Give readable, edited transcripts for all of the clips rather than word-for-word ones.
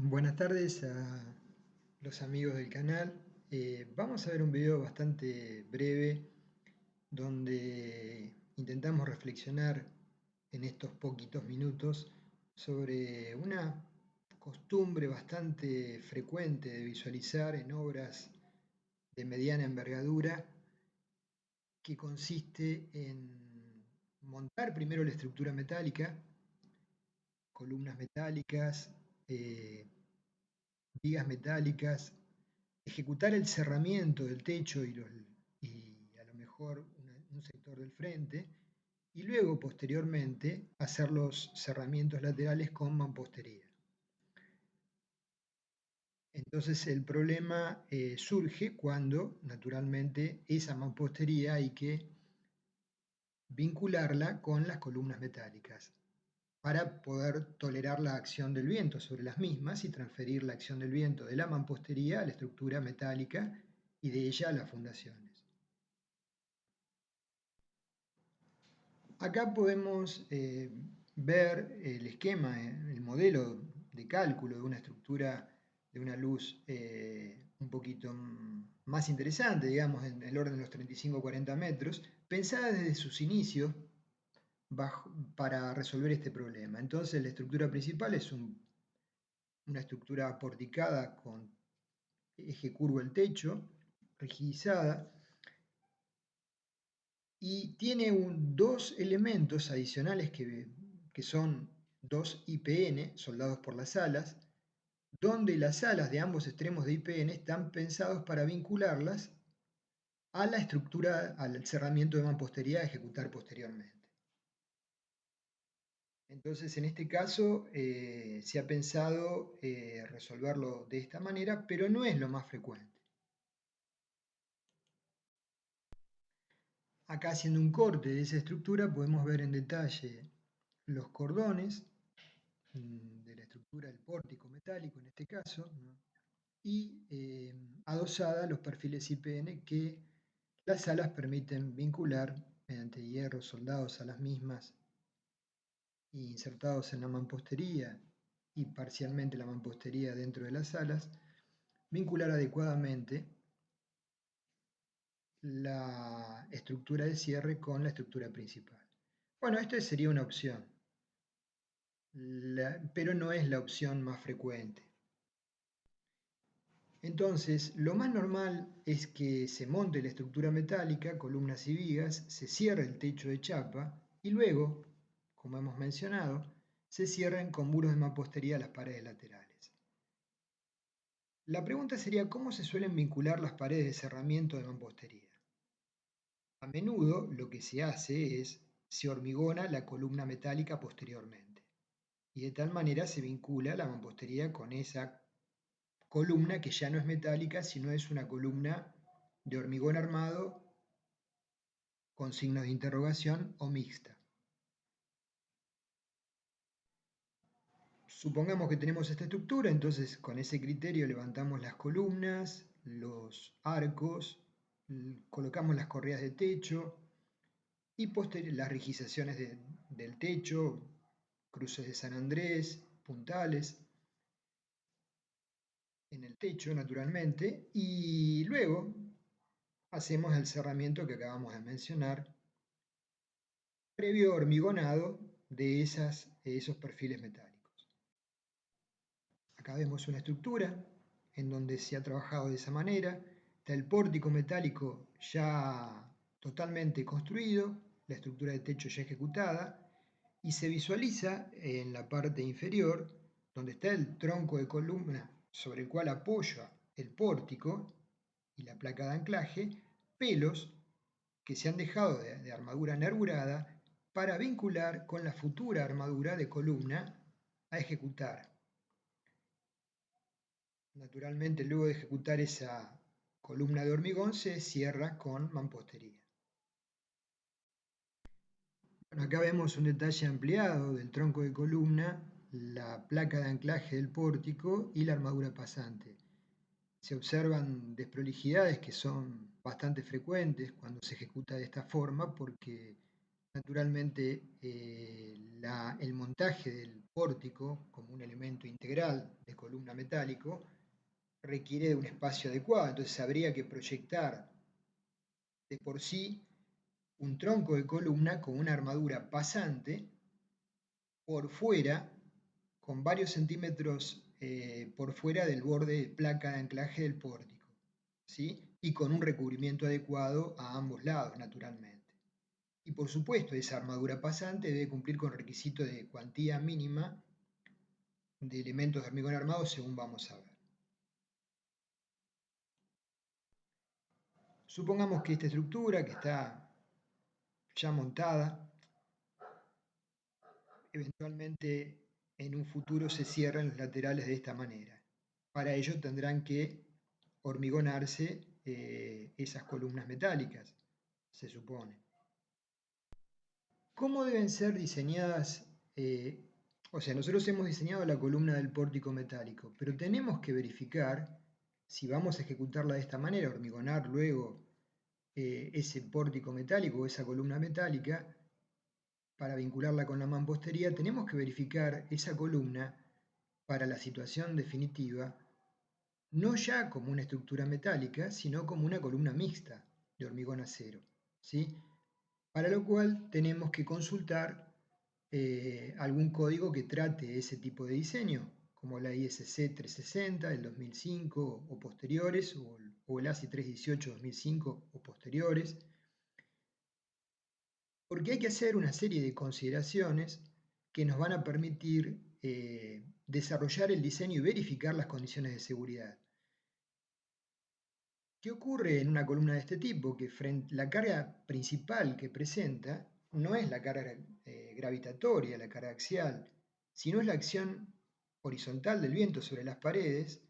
Buenas tardes a los amigos del canal. Vamos a ver un video bastante breve donde intentamos reflexionar en estos poquitos minutos sobre una costumbre bastante frecuente de visualizar en obras de mediana envergadura que consiste en montar primero la estructura metálica, columnas metálicas, eh, vigas metálicas, ejecutar el cerramiento del techo y a lo mejor un sector del frente, y luego posteriormente hacer los cerramientos laterales con mampostería. Entonces el problema surge cuando naturalmente esa mampostería hay que vincularla con las columnas metálicas para poder tolerar la acción del viento sobre las mismas y transferir la acción del viento de la mampostería a la estructura metálica y de ella a las fundaciones. Acá podemos ver el esquema, el modelo de cálculo de una estructura de una luz un poquito más interesante, digamos, en el orden de los 35-40 metros, pensada desde sus inicios para resolver este problema. Entonces la estructura principal es una estructura porticada con eje curvo el techo, rigidizada, y tiene dos elementos adicionales que son dos IPN, soldados por las alas, donde las alas de ambos extremos de IPN están pensados para vincularlas a la estructura, al cerramiento de mampostería a ejecutar posteriormente. Entonces, en este caso, se ha pensado resolverlo de esta manera, pero no es lo más frecuente. Acá, haciendo un corte de esa estructura, podemos ver en detalle los cordones de la estructura del pórtico metálico en este caso, ¿no? Y adosada los perfiles IPN que las alas permiten vincular mediante hierros soldados a las mismas e insertados en la mampostería y parcialmente la mampostería dentro de las alas, vincular adecuadamente la estructura de cierre con la estructura principal. Bueno, esta sería una opción, pero no es la opción más frecuente. Entonces, lo más normal es que se monte la estructura metálica, columnas y vigas, se cierre el techo de chapa y luego, como hemos mencionado, se cierren con muros de mampostería las paredes laterales. La pregunta sería cómo se suelen vincular las paredes de cerramiento de mampostería. A menudo lo que se hace es se hormigona la columna metálica posteriormente y de tal manera se vincula la mampostería con esa columna que ya no es metálica, sino es una columna de hormigón armado con signos de interrogación o mixta. Supongamos que tenemos esta estructura, entonces con ese criterio levantamos las columnas, los arcos, colocamos las correas de techo y las rigizaciones del techo, cruces de San Andrés, puntales en el techo naturalmente, y luego hacemos el cerramiento que acabamos de mencionar, previo hormigonado de esos perfiles metálicos. Acá vemos una estructura en donde se ha trabajado de esa manera, está el pórtico metálico ya totalmente construido, la estructura de techo ya ejecutada, y se visualiza en la parte inferior, donde está el tronco de columna sobre el cual apoya el pórtico y la placa de anclaje, pelos que se han dejado de armadura nervurada para vincular con la futura armadura de columna a ejecutar. Naturalmente, luego de ejecutar esa columna de hormigón, se cierra con mampostería. Bueno, acá vemos un detalle ampliado del tronco de columna, la placa de anclaje del pórtico y la armadura pasante. Se observan desprolijidades que son bastante frecuentes cuando se ejecuta de esta forma porque Naturalmente, el montaje del pórtico como un elemento integral de columna metálico requiere de un espacio adecuado, entonces habría que proyectar de por sí un tronco de columna con una armadura pasante por fuera, con varios centímetros por fuera del borde de placa de anclaje del pórtico, ¿sí? Y con un recubrimiento adecuado a ambos lados, naturalmente. Y por supuesto, esa armadura pasante debe cumplir con requisito de cuantía mínima de elementos de hormigón armado, según vamos a ver. Supongamos que esta estructura, que está ya montada, eventualmente en un futuro se cierran los laterales de esta manera. Para ello tendrán que hormigonarse esas columnas metálicas, se supone. ¿Cómo deben ser diseñadas? O sea, nosotros hemos diseñado la columna del pórtico metálico, pero tenemos que verificar si vamos a ejecutarla de esta manera, hormigonar luego ese pórtico metálico o esa columna metálica para vincularla con la mampostería, tenemos que verificar esa columna para la situación definitiva, no ya como una estructura metálica, sino como una columna mixta de hormigón acero, ¿sí? Para lo cual tenemos que consultar algún código que trate ese tipo de diseño, como la ISC 360 del 2005 o posteriores, o el ASI 318 2005 o posteriores, porque hay que hacer una serie de consideraciones que nos van a permitir desarrollar el diseño y verificar las condiciones de seguridad. ¿Qué ocurre en una columna de este tipo? Que la carga principal que presenta no es la carga gravitatoria, la carga axial, sino es la acción horizontal del viento sobre las paredes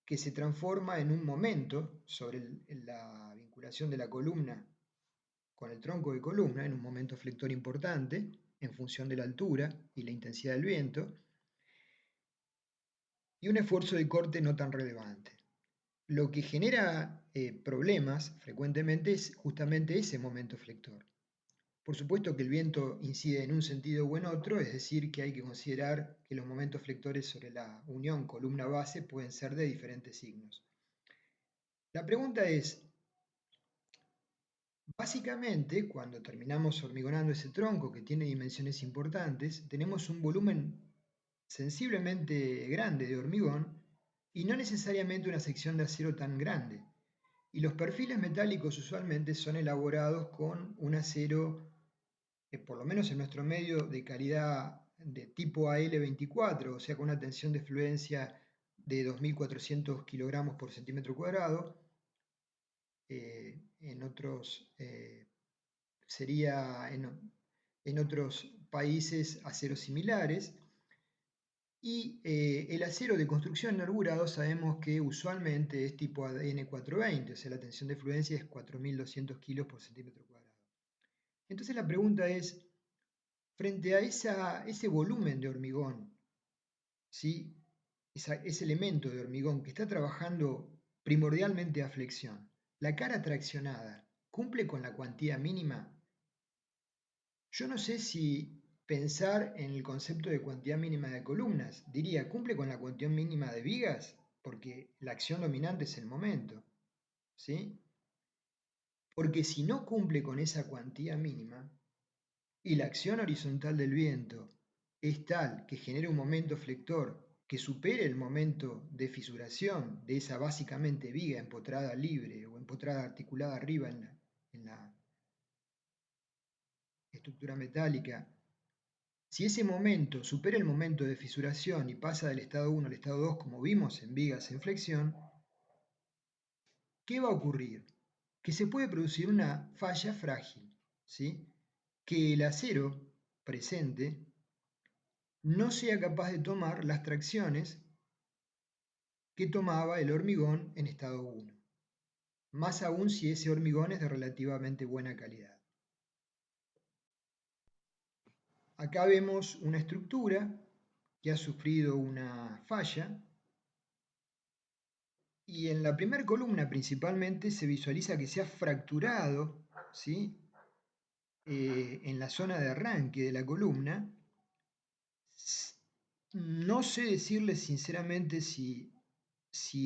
que se transforma en un momento sobre la vinculación de la columna con el tronco de columna, en un momento flector importante en función de la altura y la intensidad del viento, y un esfuerzo de corte no tan relevante. Lo que genera problemas frecuentemente es justamente ese momento flector. Por supuesto que el viento incide en un sentido o en otro, es decir, que hay que considerar que los momentos flectores sobre la unión columna-base pueden ser de diferentes signos. La pregunta es, básicamente, cuando terminamos hormigonando ese tronco que tiene dimensiones importantes, tenemos un volumen sensiblemente grande de hormigón y no necesariamente una sección de acero tan grande. Y los perfiles metálicos usualmente son elaborados con un acero, por lo menos en nuestro medio, de calidad de tipo AL24, o sea, con una tensión de fluencia de 2.400 kilogramos por centímetro cuadrado. En otros sería en otros países aceros similares. Y el acero de construcción enarburado sabemos que usualmente es tipo AN420, o sea, la tensión de fluencia es 4.200 kilos por centímetro cuadrado. Entonces la pregunta es, frente a ese volumen de hormigón, ¿sí? Ese elemento de hormigón que está trabajando primordialmente a flexión, ¿la cara traccionada cumple con la cuantía mínima? Yo no sé si pensar en el concepto de cuantía mínima de columnas. Diría, ¿cumple con la cuantía mínima de vigas? Porque la acción dominante es el momento, ¿sí? Porque si no cumple con esa cuantía mínima y la acción horizontal del viento es tal que genere un momento flector que supere el momento de fisuración de esa básicamente viga empotrada libre o empotrada articulada arriba en la estructura metálica, si ese momento supera el momento de fisuración y pasa del estado 1 al estado 2, como vimos en vigas en flexión, ¿qué va a ocurrir? Que se puede producir una falla frágil, ¿sí? Que el acero presente no sea capaz de tomar las tracciones que tomaba el hormigón en estado 1, más aún si ese hormigón es de relativamente buena calidad. Acá vemos una estructura que ha sufrido una falla y en la primera columna principalmente se visualiza que se ha fracturado, ¿sí? en la zona de arranque de la columna, no sé decirle sinceramente si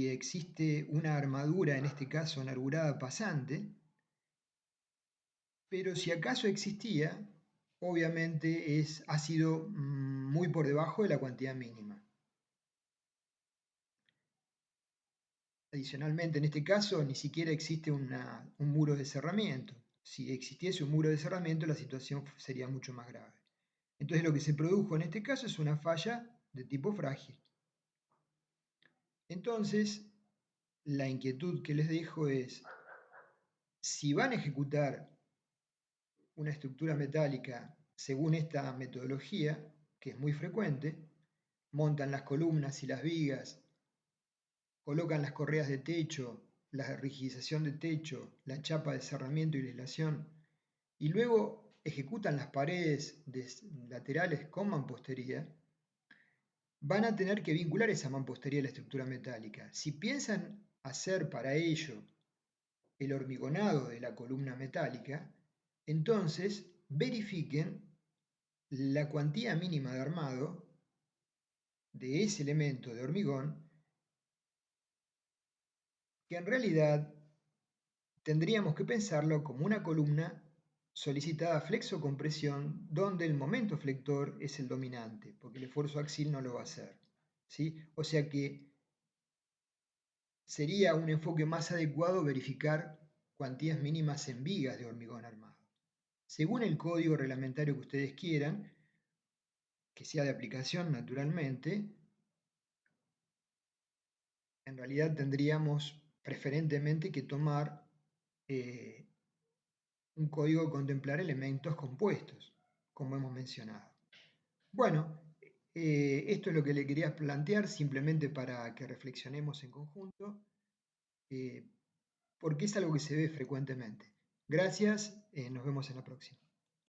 existe una armadura, en este caso una arburada pasante, pero si acaso existía, obviamente ha sido muy por debajo de la cuantía mínima. Adicionalmente, en este caso, ni siquiera existe un muro de cerramiento. Si existiese un muro de cerramiento, la situación sería mucho más grave. Entonces, lo que se produjo en este caso es una falla de tipo frágil. Entonces, la inquietud que les dejo es, si van a ejecutar una estructura metálica según esta metodología, que es muy frecuente, montan las columnas y las vigas, colocan las correas de techo, la rigidización de techo, la chapa de cerramiento y la aislación, y luego ejecutan las paredes laterales con mampostería, van a tener que vincular esa mampostería a la estructura metálica. Si piensan hacer para ello el hormigonado de la columna metálica, entonces verifiquen la cuantía mínima de armado de ese elemento de hormigón, que en realidad tendríamos que pensarlo como una columna solicitada flexo-compresión donde el momento flector es el dominante, porque el esfuerzo axial no lo va a hacer, ¿sí? O sea que sería un enfoque más adecuado verificar cuantías mínimas en vigas de hormigón armado. Según el código reglamentario que ustedes quieran, que sea de aplicación naturalmente, en realidad tendríamos preferentemente que tomar un código que contemplar elementos compuestos, como hemos mencionado. Bueno, esto es lo que le quería plantear simplemente para que reflexionemos en conjunto, porque es algo que se ve frecuentemente. Gracias, nos vemos en la próxima.